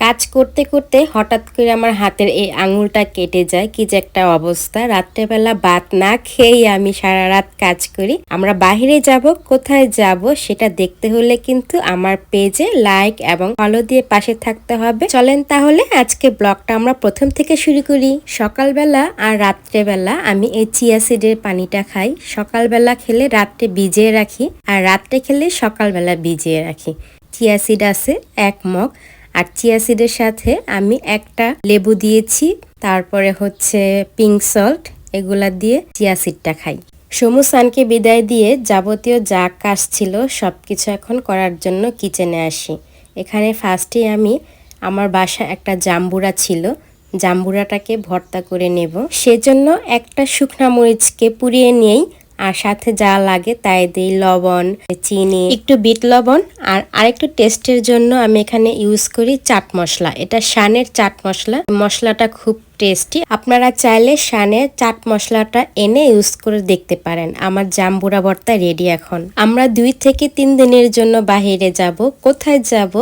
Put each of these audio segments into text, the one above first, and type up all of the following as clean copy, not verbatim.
কাজ করতে করতে হঠাৎ করে আমার হাতের এই আঙুলটা কেটে যায়, কি যে একটা অবস্থা। রাত্রেবেলা ভাত না খেয়েই আমি সারা রাত কাজ করি। আমরা বাহিরে যাব, কোথায় যাব সেটা দেখতে হলে কিন্তু আমার পেজে লাইক এবং ফলো দিয়ে পাশে থাকতে হবে। চলেন তাহলে আজকে ব্লগটা আমরা প্রথম থেকে শুরু করি। সকালবেলা আর রাত্রেবেলা আমি এই চিয়া সিডের পানিটা খাই। সকালবেলা খেলে রাত্রে ভিজিয়ে রাখি, আর রাত্রে খেলে সকালবেলা ভিজিয়ে রাখি। চিয়া সিড আছে 1 মগ, আর চিয়া সিডের সাথে আমি একটা লেবু দিয়েছি, তারপরে হচ্ছে পিঙ্ক সল্ট, এগুলা দিয়ে চিয়া সিডটা খাই। সমু সানকে বিদায় দিয়ে যাবতীয় যা কাজ ছিল সবকিছু এখন করার জন্য কিচেনে আসি। এখানে ফার্স্টে আমি আমার বাসায় একটা জাম্বুরা ছিল, জাম্বুরাটাকে ভর্তা করে নেব। সেজন্য একটা শুকনা মরিচকে পুড়িয়ে নিয়েই আর সাথে যা লাগে তাই দিই লবণ, চিনি, একটু বিট লবণ, আর আরেকটু টেস্টের জন্য আমি এখানে ইউজ করি চাট মশলা। এটা শানের চাট মশলা, মশলাটা খুব টেস্টি। আপনারা চাইলে শানের চাট মশলাটা এনে ইউজ করে দেখতে পারেন। আমার জাম্বুরা ভর্তা রেডি। এখন আমরা 2 থেকে 3 দিনের জন্য বাহিরে যাব। কোথায় যাব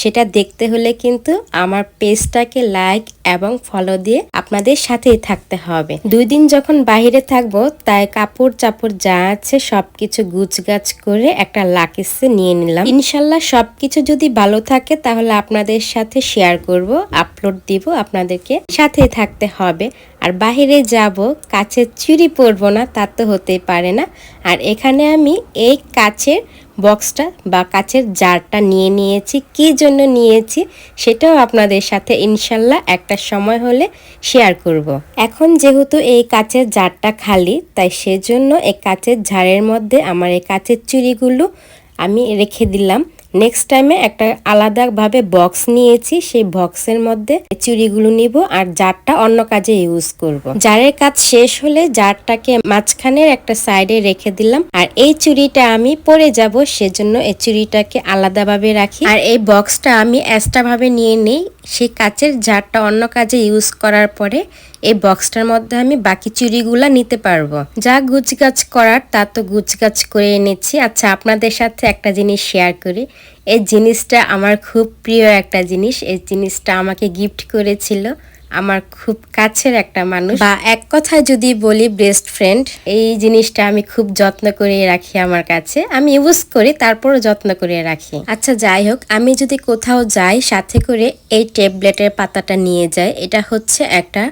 সেটা দেখতে হলে কিন্তু আমার পেজটাকে লাইক এবং ফলো দিয়ে আপনাদের সাথেই থাকতে হবে। 2 দিন যখন বাহিরে থাকবো, তাই কাপড় চাপড় যা আছে সবকিছু গুছগাছ করে একটা লাকেজে নিয়ে নিলাম। ইনশাল্লাহ সবকিছু যদি ভালো থাকে তাহলে আপনাদের সাথে শেয়ার করব, আপলোড দিব, আপনাদেরকে সাথেই থাকতে হবে। আর বাহিরে যাব, কাচের চুড়ি পরবো না তা তো হতেই পারে না। আর এখানে আমি এই কাচের বক্সটা বা কাচের জারটা নিয়ে নিয়েছি। কি জন্য নিয়েছি সেটাও আপনাদের সাথে ইনশাল্লাহ একটা সময় হলে শেয়ার করব। এখন যেহেতু এই কাচের জারটা খালি, তাই সেজন্য এই কাচের জারের মধ্যে আমার এই কাচের চুড়িগুলো আমি রেখে দিলাম। নেক্সট টাইমে একটা আলাদাভাবে বক্স নিয়েছি, সেই বক্সের মধ্যে চুড়িগুলো নিব আর জারটা অন্য কাজে ইউজ করব। জারের কাজ শেষ হলে জারটাকে মাঝখানের একটা সাইডে রেখে দিলাম। আর এই চুড়িটা আমি পরে যাব, সেজন্য এই চুড়িটাকে আলাদাভাবে রাখি। আর এই বক্সটা আমি এক্সট্রা ভাবে নিয়ে নেই। সেই কাচের জারটা অন্য কাজে ইউজ করার পরে এই বক্সটার মধ্যে আমি বাকি চুড়িগুলা নিতে পারবো। যা গুছগাছ করার তা তো গুছগাছ করে এনেছি। আচ্ছা, আপনাদের সাথে একটা জিনিস শেয়ার করি। এই জিনিসটা আমার খুব প্রিয় একটা জিনিস। এই জিনিসটা আমাকে গিফট করেছিল আমার খুব কাছের একটা মানুষ, বা এক কথায় যদি বলি বেস্ট ফ্রেন্ড। এই জিনিসটা আমি খুব যত্ন করে রাখি আমার কাছে, আমি ইউজ করি তারপরও যত্ন করে রাখি। আচ্ছা যাই হোক, আমি যদি কোথাও যাই সাথে করে এই ট্যাবলেটের পাতাটা নিয়ে যাই। এটা হচ্ছে একটা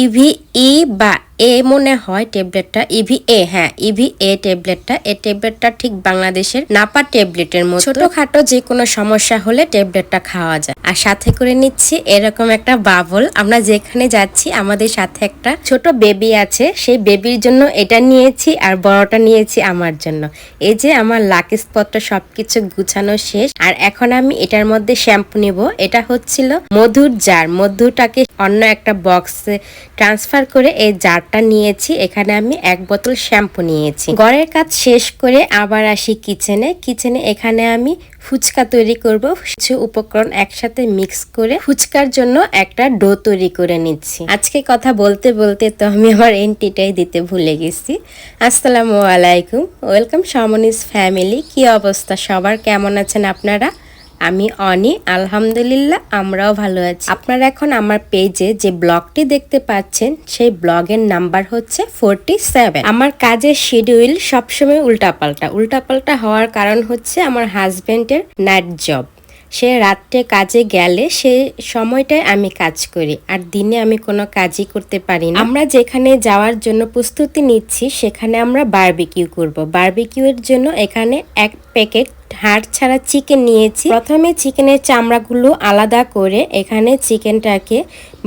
EVE বা এ মনে হয় ট্যাবলেটটা, EVA, হ্যাঁ EVA ট্যাবলেটটা। এই ট্যাবলেটটা ঠিক বাংলাদেশের নাপা ট্যাবলেটের মতো, ছোটখাটো যে কোনো সমস্যা হলে ট্যাবলেটটা খাওয়া যায়। আর সাথে করে নিচ্ছি এরকম একটা বাবল। আমরা যেখানে যাচ্ছি আমাদের সাথে একটা ছোট বেবি আছে, সেই বেবির জন্য এটা নিয়েছি আর বড়টা নিয়েছি আমার জন্য। এই যে আমার লাকেজপত্র সবকিছু গুছানো শেষ। আর এখন আমি এটার মধ্যে শ্যাম্পু নিব। এটা হচ্ছিল মধুর জার, মধুটাকে অন্য একটা বক্সে ট্রান্সফার করে এই জারটা নিয়েছি। এখানে আমি 1 বোতল শ্যাম্পু নিয়েছি। ঘরের কাজ শেষ করে আবার আসি কিচেনে। এখানে আমি ফুচকা তৈরি করব। কিছু উপকরণ একসাথে মিক্স করে ফুচকার জন্য একটা ডো তৈরি করে নিচ্ছি। আজকে কথা বলতে বলতে তো আমি আমার এন্ট্রিটাই দিতে ভুলে গেছি। আসসালামু আলাইকুম, ওয়েলকাম শামনিস ফ্যামিলি। কি অবস্থা সবার, কেমন আছেন আপনারা? আমি অনি, আলহামদুলিল্লাহ আমরাও ভালো আছি। আপনারা এখন আমার পেজে যে ব্লগটি দেখতে পাচ্ছেন সেই ব্লগের নাম্বার হচ্ছে 47। আমার কাজের শিডিউল সবসময় উল্টাপাল্টা হওয়ার কারণ হচ্ছে আমার হাজবেন্ডের নাইট জব। সে রাত্রে কাজে গেলে সে সময়টায় আমি কাজ করি, আর দিনে আমি কোনো কাজই করতে পারি না। আমরা যেখানে যাওয়ার জন্য প্রস্তুতি নিচ্ছি সেখানে আমরা বারবিকিউ করব। বারবিকিউর জন্য এখানে 1 প্যাকেট হাড় ছাড়া চিকেন নিয়েছি। প্রথমে চিকেনের চামড়াগুলো আলাদা করে এখানে চিকেনটাকে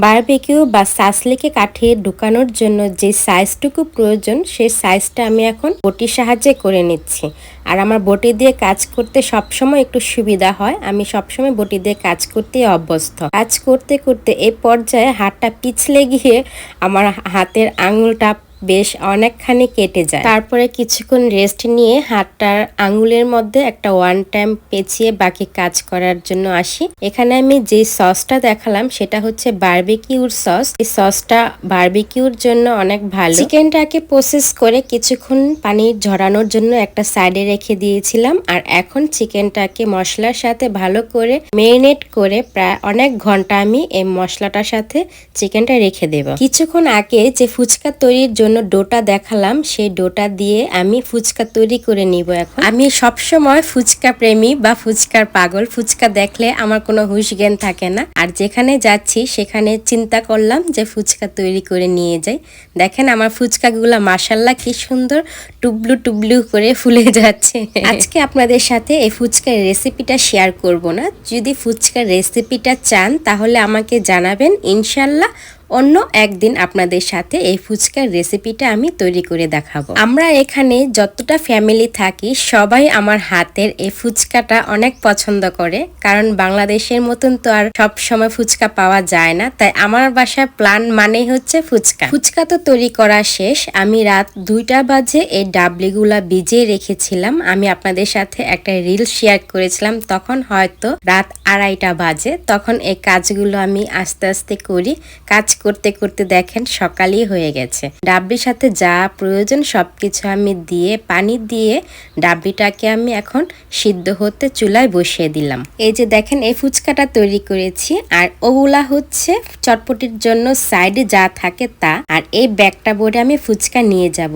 বারবিকিউ বা সাসলিকে কাঠিয়ে ঢুকানোর জন্য যে সাইজটুকু প্রয়োজন সেই সাইজটা আমি এখন বটির সাহায্যে করে নিচ্ছি। আর আমার বটি দিয়ে কাজ করতে সবসময় একটু সুবিধা হয়, আমি সবসময় বটি দিয়ে কাজ করতে অভ্যস্ত। কাজ করতে করতে এই পর্যায়ে হাতটা পিছলে গিয়ে আমার হাতের আঙুলটা বেশ অনেকখানি কেটে যায়। তারপরে কিছুক্ষণ রেস্ট নিয়ে হাতটার আঙ্গুলের মধ্যে একটা ওয়ান টাইম পেঁচিয়ে বাকি কাজ করার জন্য আসি। এখানে আমি যে সসটা দেখালাম সেটা হচ্ছে বারবিকিউর সস। এই সসটা বারবিকিউর জন্য অনেক ভালো। চিকেনটাকে প্রসেস করে কিছুক্ষণ পানি ঝরানোর জন্য একটা সাইডে রেখে দিয়েছিলাম, আর এখন চিকেনটাকে মশলার সাথে ভালো করে মেরিনেট করে প্রায় অনেক ঘন্টা আমি এই মশলাটার সাথে চিকেনটা রেখে দেব। কিছুক্ষণ আগে যে ফুচকা তৈরির জন্য ডোটা দেখালাম সেই ডোটা দিয়ে আমি ফুচকা তৈরি করে নিব। এখন আমি সবসময় ফুচকা প্রেমী বা ফুচকার পাগল। ফুচকা দেখলে আমার কোনো হুঁশ জ্ঞান থাকে না, আর যেখানে যাচ্ছি সেখানে চিন্তা করলাম যে ফুচকা তৈরি করে নিয়ে যাই। দেখেন আমার ফুচকাগুলো মাশাআল্লাহ কি সুন্দর টুবলু টুবলু করে ফুলে যাচ্ছে। আজকে আপনাদের সাথে এই ফুচকার রেসিপিটা শেয়ার করব না। যদি ফুচকার রেসিপিটা চান তাহলে আমাকে জানাবেন, ইনশাল্লাহ অন্য একদিন আপনাদের সাথে এই ফুচকার রেসিপিটা আমি তৈরি করে দেখাবো। আমরা এখানে যতটা ফ্যামিলি থাকি সবাই আমার হাতের এই ফুচকাটা অনেক পছন্দ করে, কারণ বাংলাদেশের মতন তো আর সব সময় ফুচকা পাওয়া যায় না। তাই আমার বাসায় প্ল্যান মানেই হচ্ছে ফুচকা। ফুচকা তো তৈরি করা শেষ। আমি রাত 2টা বাজে এই ডাবলিগুলা ভিজিয়ে রেখেছিলাম। আমি আপনাদের সাথে একটা রিল শেয়ার করেছিলাম, তখন হয়তো রাত 2:30 বাজে। তখন এই কাজগুলো আমি আস্তে আস্তে করি। কাজ করতে করতে দেখেন সকালই হয়ে গেছে। ডাবলির সাথে যা প্রয়োজন সবকিছু আমি দিয়ে পানি দিয়ে ডাবলিটাকে আমি এখন সিদ্ধ হতে চুলায় বসিয়ে দিলাম। এই যে দেখেন এই ফুচকাটা তৈরি করেছি, আর ওগুলা হচ্ছে চটপটির জন্য সাইডে যা থাকে তা। আর এই ব্যাগটা ভরে আমি ফুচকা নিয়ে যাব।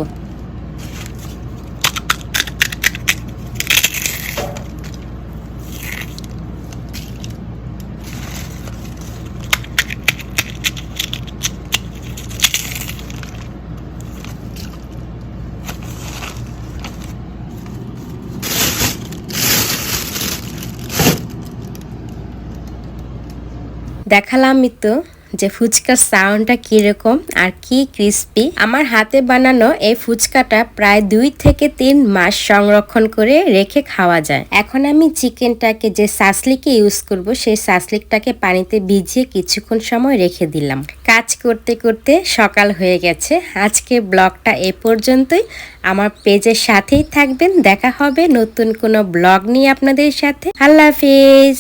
দেখালামই তো যে ফুচকার সাউন্ডটা কিরকম আর কি ক্রিস্পি। আমার হাতে বানানো এই ফুচকাটা প্রায় 2 থেকে 3 মাস সংরক্ষণ করে রেখে খাওয়া যায়। এখন আমি চিকেনটাকে যে সাসলিকে ইউজ করব সেই সাসলিকটাকে পানিতে ভিজিয়ে কিছুক্ষণ সময় রেখে দিলাম। কাজ করতে করতে সকাল হয়ে গেছে। আজকে ব্লগটা এ পর্যন্তই। আমার পেজের সাথেই থাকবেন। দেখা হবে নতুন কোনো ব্লগ নিয়ে আপনাদের সাথে। আল্লাহ হাফেজ।